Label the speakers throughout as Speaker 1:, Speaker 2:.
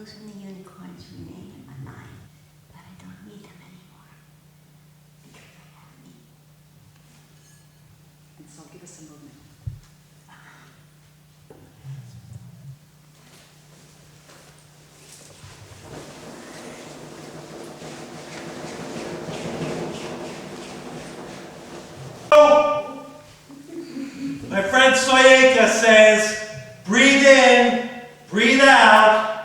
Speaker 1: rainbows and the unicorns remain in my mind, but I don't need them anymore because I have me.
Speaker 2: And so give us a movement.
Speaker 3: My friend Soyeka says, breathe in, breathe out.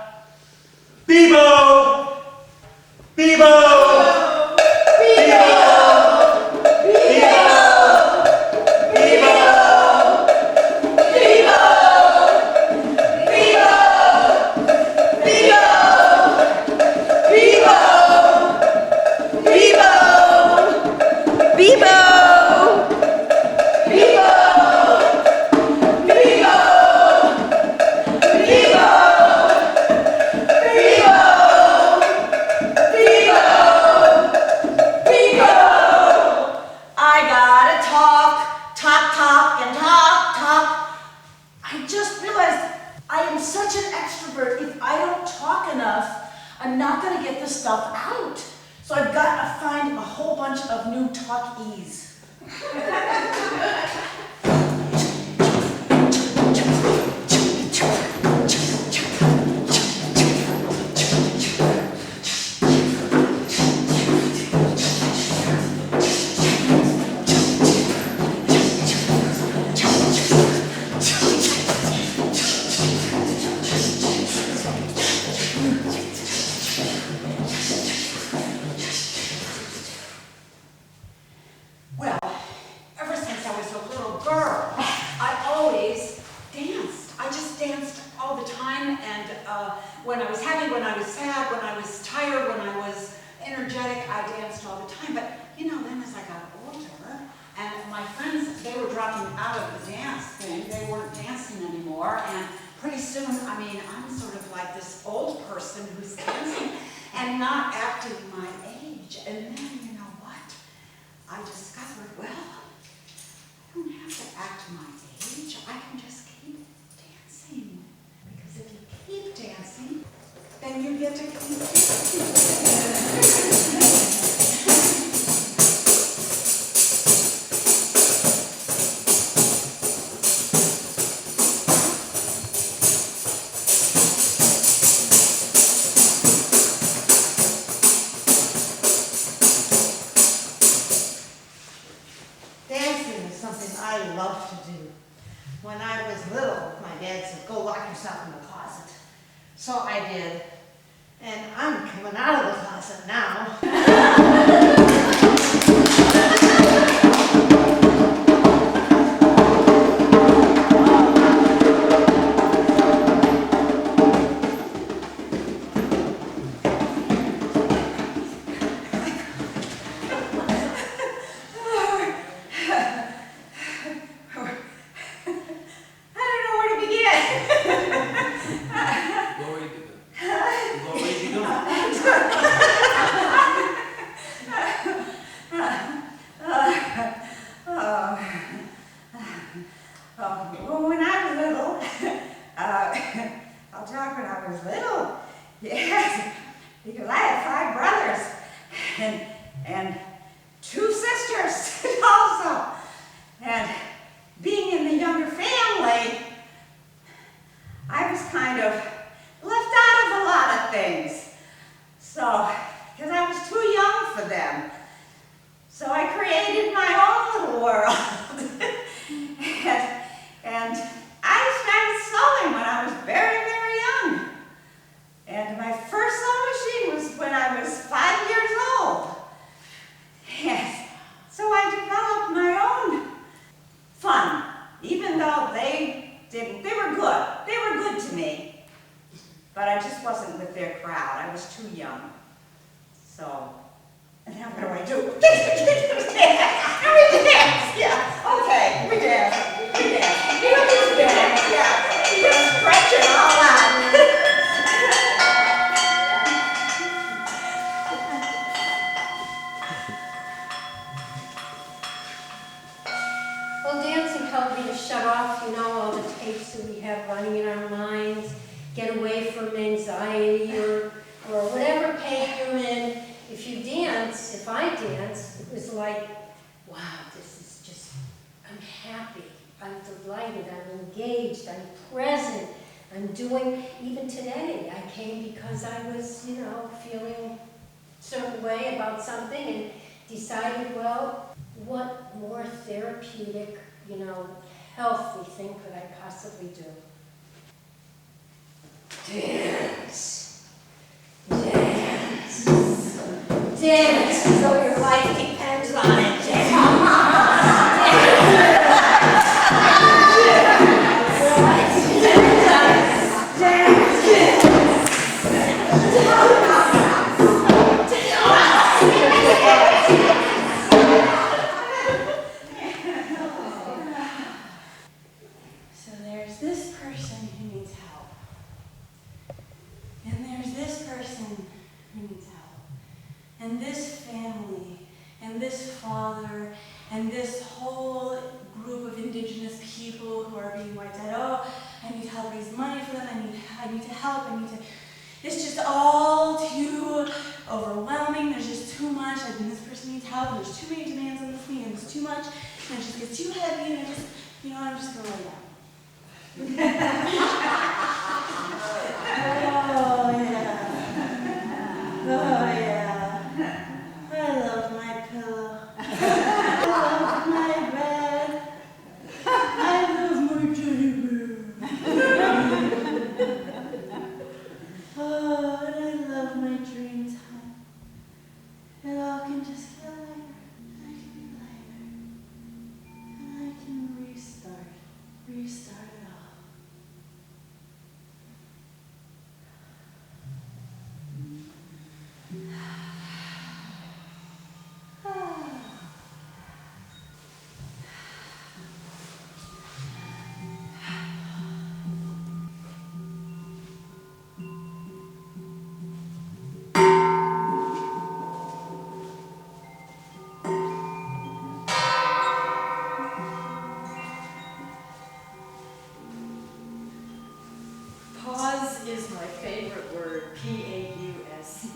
Speaker 3: Bebo! Bebo! Bebo!
Speaker 4: I'm not going to get this stuff out. So I've got to find a whole bunch of new talkies. When I was sad, when I was tired, when I was energetic, I danced all the time. But, you know, then as I got older, and my friends, they were dropping out of the dance thing. They weren't dancing anymore. And pretty soon, I mean, I'm sort of like this old person who's dancing and not acting my age. And then, you know what? I discovered, well, I don't have to act my age. I can just keep dancing. Because if you keep dancing, then you get to keep
Speaker 5: Dancing is something I love to do. When I was little, my dad said, go lock yourself in the closet. So I did. And I'm coming out of the closet now. Yes, because I had 5 brothers and 2 sisters also. And being in the younger family, I was kind of left out of a lot of things. So, because I was too young for them. So I created my own little world. and I started sewing when I was very, very young. And my first sewing machine was when I was 5 years old. Yes. So I developed my own fun, even though they didn't. They were good. They were good to me. But I just wasn't with their crowd. I was too young. So, and now what do I do? We dance. Yeah. Okay. We dance. We dance. You just dance. Yeah. You just stretch it all out.
Speaker 6: Well, dancing helped me to shut off, you know, all the tapes that we have running in our minds, get away from anxiety.
Speaker 2: anxiety or whatever pain you're in, if you dance, if I dance, it was like, wow, this is just, I'm happy, I'm delighted, I'm engaged, I'm present, I'm doing, even today, I came because I was, feeling a certain way about something and decided, well, what more therapeutic, healthy thing could I possibly do? Dance. Dance. Dance as though your life depends on it.
Speaker 4: So there's this person who needs help. And there's this person who needs help. And this family, and this father, and this whole group of indigenous people who are being wiped out. Oh, I need to help raise money for them. I need to help. It's just all too overwhelming. There's just too much. And this person needs help. And there's too many demands on this meeting. And it's too much. And it just gets too heavy. And I'm just gonna lay down. Oh yeah. Oh yeah. I love my pillow. I love my bed. I love my teddy bear. Oh, and I love my dream time. It all can just get lighter. I can be lighter. And I can restart it all.
Speaker 6: Pause is my favorite word, P-A-U-S.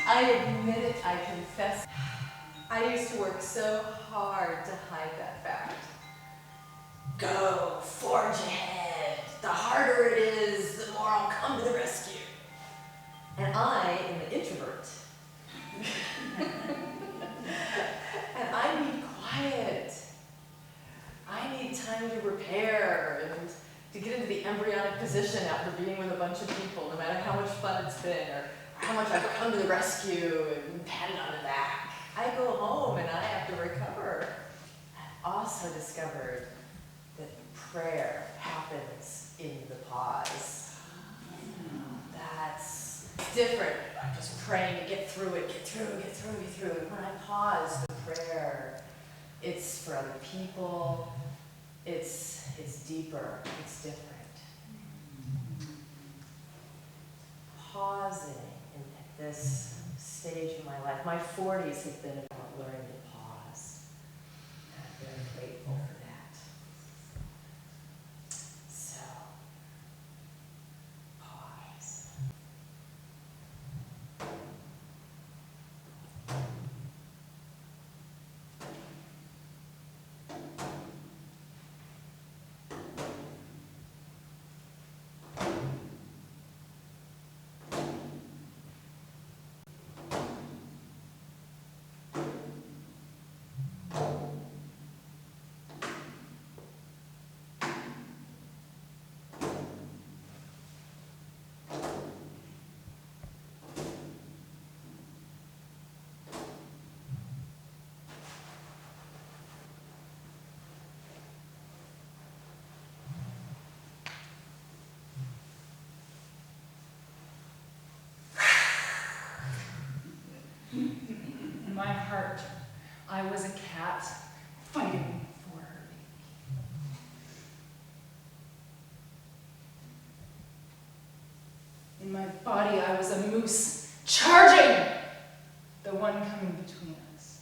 Speaker 6: I admit it, I confess. I used to work so hard to hide that fact. Go, forge ahead. The harder it is, the more I'll come to the rescue. And I am an introvert. And I need quiet. I need time to repair and to get into the embryonic position after being with a bunch of people, no matter how much fun it's been or how much I've come to the rescue and patted on the back. I go home and I have to recover. I've also discovered that prayer happens in the pause. That's different. I'm just praying to get through it, get through. And when I pause the prayer, it's for other people. It's deeper, it's different. Pausing at this stage in my life, my 40s have been about learning to pause. And I'm very grateful for that. So, pause.
Speaker 7: In my heart, I was a cat fighting for her baby. In my body, I was a moose charging the one coming between us.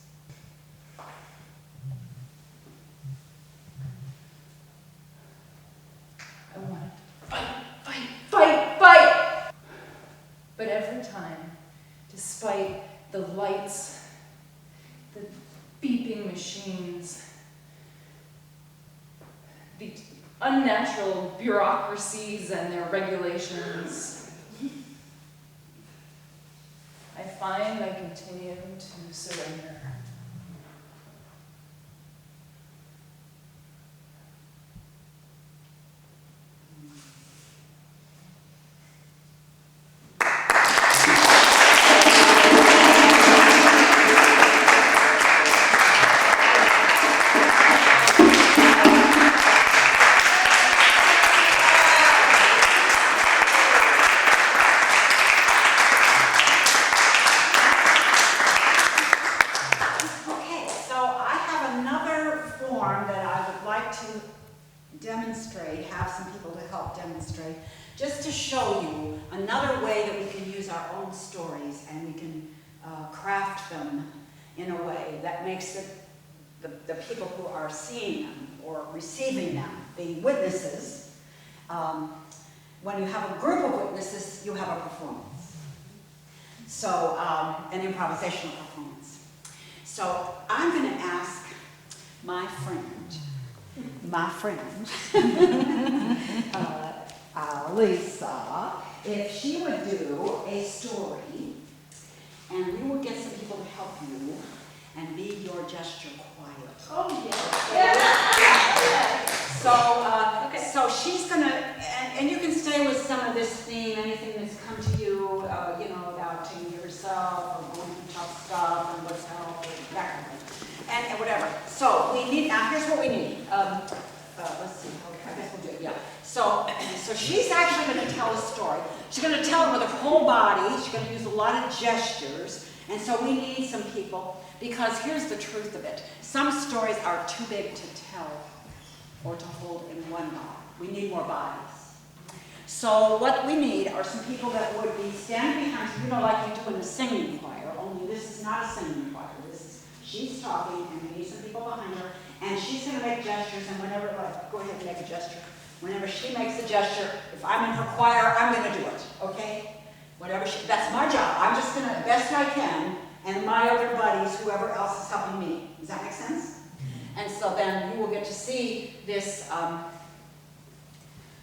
Speaker 7: I wanted to fight. machines, the unnatural bureaucracies and their regulations, I find I continue to surrender.
Speaker 4: Okay, so I have another form that I would like to demonstrate, have some people to help demonstrate, just to show you another way that we can use our own stories and we can craft them in a way that makes it the people who are seeing them or receiving them, being witnesses. When you have a group of witnesses, you have a performance. So, an improvisational performance. So, I'm going to ask my friend, Lisa, if she would do a story, and we would get some people to help you and be your gesture choir.
Speaker 2: Oh, yeah.
Speaker 4: So she's gonna, and you can stay with some of this theme, anything that's come to you, about taking care of yourself or going through tough stuff and what's help, that kind of thing, and whatever. So we need, now here's what we need. Let's see, okay, I guess we'll do it, yeah. So she's actually gonna tell a story. She's gonna tell it with her whole body. She's gonna use a lot of gestures. And so we need some people, because here's the truth of it. Some stories are too big to tell or to hold in one body. We need more bodies. So what we need are some people that would be standing behind you, like you do in a singing choir, only this is not a singing choir. This is, she's talking, and we need some people behind her, and she's going to make gestures, and whenever, go ahead and make a gesture. Whenever she makes a gesture, if I'm in her choir, I'm going to do it, okay? Whatever that's my job. I'm just going to, best I can, and my other buddies, whoever else is helping me. Does that make sense? And so then you will get to see this,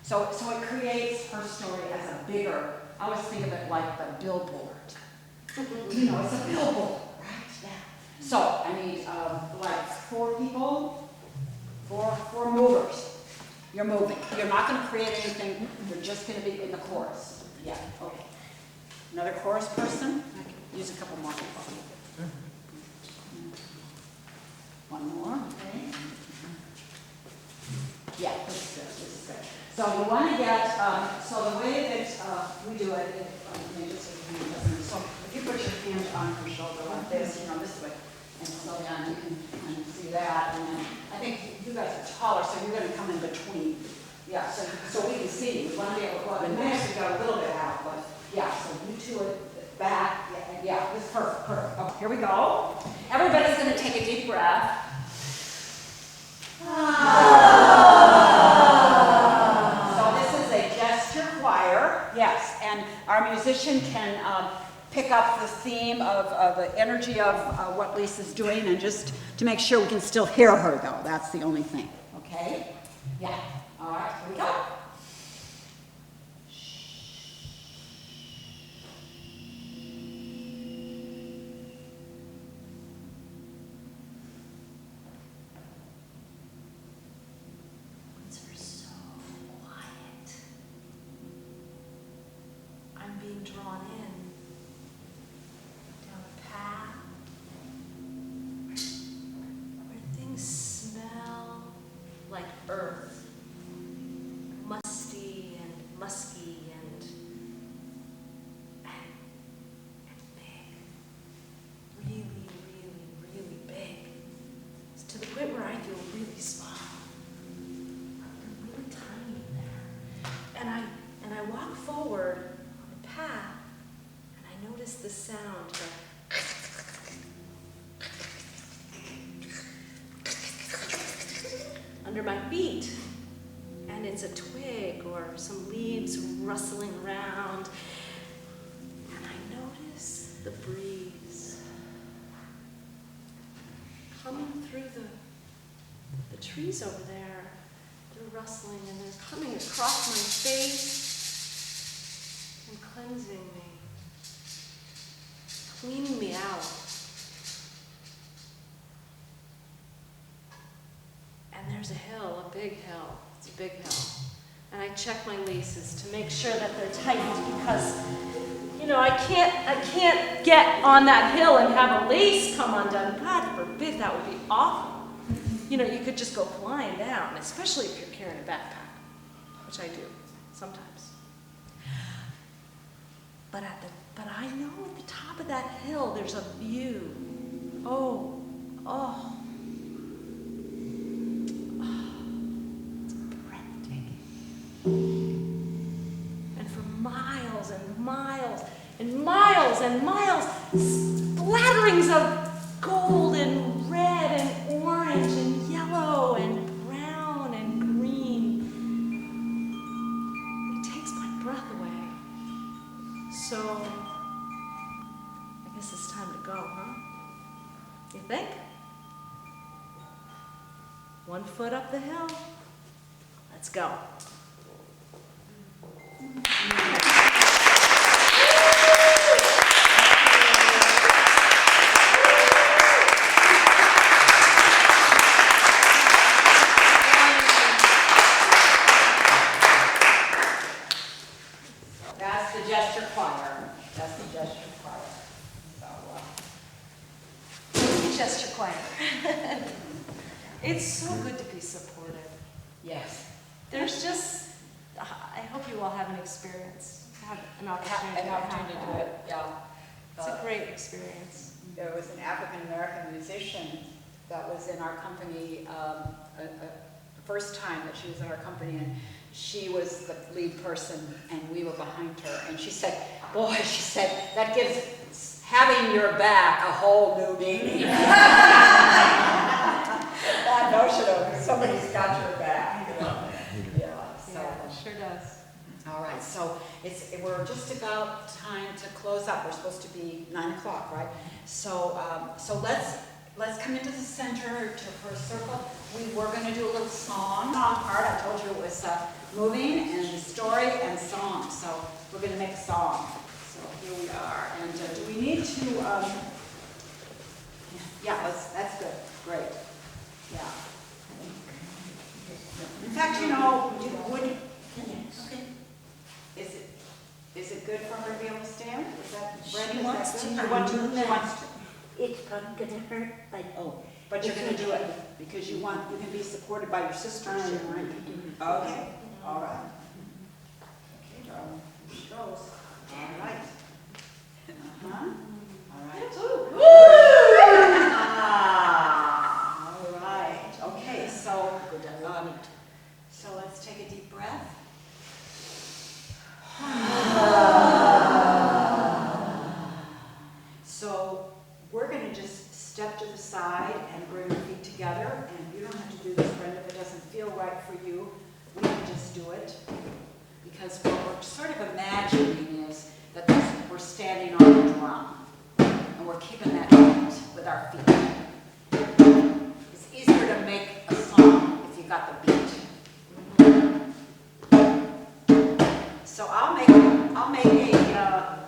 Speaker 4: so it creates her story as a bigger, I always think of it like the billboard. It's a billboard, right? Yeah. So I need like 4 people, four movers. You're moving. You're not going to create anything. You're just going to be in the chorus. Yeah, okay. Another chorus person? I can use a couple more people. One more. Okay. Yeah, this is good. So you want to get, so the way that we do it, so if you put your hand on her shoulder like this, this way, and so then you can kind of see that, and then I think you guys are taller, so you're going to come in between. Yeah, so we can see you. We want to be able to, well, the next we got a little bit out, but yeah, so you two are back. Yeah, this is perfect. Oh, here we go. Everybody's going to take a deep breath. So this is a gesture choir. Yes, and our musician can pick up the theme of the energy of what Lisa's doing, and just to make sure we can still hear her, though. That's the only thing. Okay? Yeah. All right, here we go.
Speaker 1: Being drawn in down a path where things smell like earth, musty and musky and big, really, really, really big. It's to the point where I feel really small. I'm really tiny in there, and I walk forward path, and I notice the sound under my feet, and it's a twig or some leaves rustling around, and I notice the breeze. coming through the trees over there. They're rustling and they're coming across my face and cleansing me, cleaning me out. And there's a hill, a big hill. It's a big hill. And I check my laces to make sure that they're tight because, you know, I can't get on that hill and have a lace come undone. God forbid, that would be awful. You know, you could just go flying down, especially if you're carrying a backpack, which I do sometimes. But I know at the top of that hill there's a view. Oh. It's breathtaking. And for miles and miles and miles and miles, splatterings of gold and red and orange and yellow and brown and green. It takes my breath away. So, I guess it's time to go, huh? You think? 1 foot up the hill. Let's go.
Speaker 4: That's the gesture choir. That's the gesture choir. So,
Speaker 1: Gesture choir. It's so good to be supported.
Speaker 4: yes.
Speaker 1: There's just, I hope you all have an experience, have an opportunity
Speaker 8: An opportunity to do it, yeah.
Speaker 1: It's a great experience.
Speaker 8: There was an African-American musician that was in our company, the first time that she was in our company, and she was the lead person, and we were behind her. And she said, boy, she said, that gives having your back a whole new meaning. That notion of somebody's got your back, you know. Yeah, so.
Speaker 1: Yeah, it sure does.
Speaker 4: All right, so we're just about time to close up. We're supposed to be 9 o'clock, right? So let's come into the center for a circle. We were going to do a little song part. I told you it was moving and story and song. So we're going to make a song. So here we are. And do we need to? Yeah, that's good. Great. Yeah. In fact, you know, okay. Is it good for her to be able to stand? Is that Brenda?
Speaker 2: She
Speaker 4: Is
Speaker 2: wants
Speaker 4: that
Speaker 2: to.
Speaker 4: good? You want to? She wants to.
Speaker 2: It's probably gonna hurt, like,
Speaker 4: But you're going to do it because you can be supported by your sisters. Right? Okay. All right. Okay, darling. Here she goes. All right. Uh-huh. All right. All right. Okay. So let's take a deep breath. So we're going to just step to the side and bring our feet together. And you don't have to do this, Brenda, if it doesn't feel right for you. We can just do it. Because what we're sort of imagining is that we're standing on a drum. And we're keeping that beat with our feet. It's easier to make a song if you got the beat. So I'll make a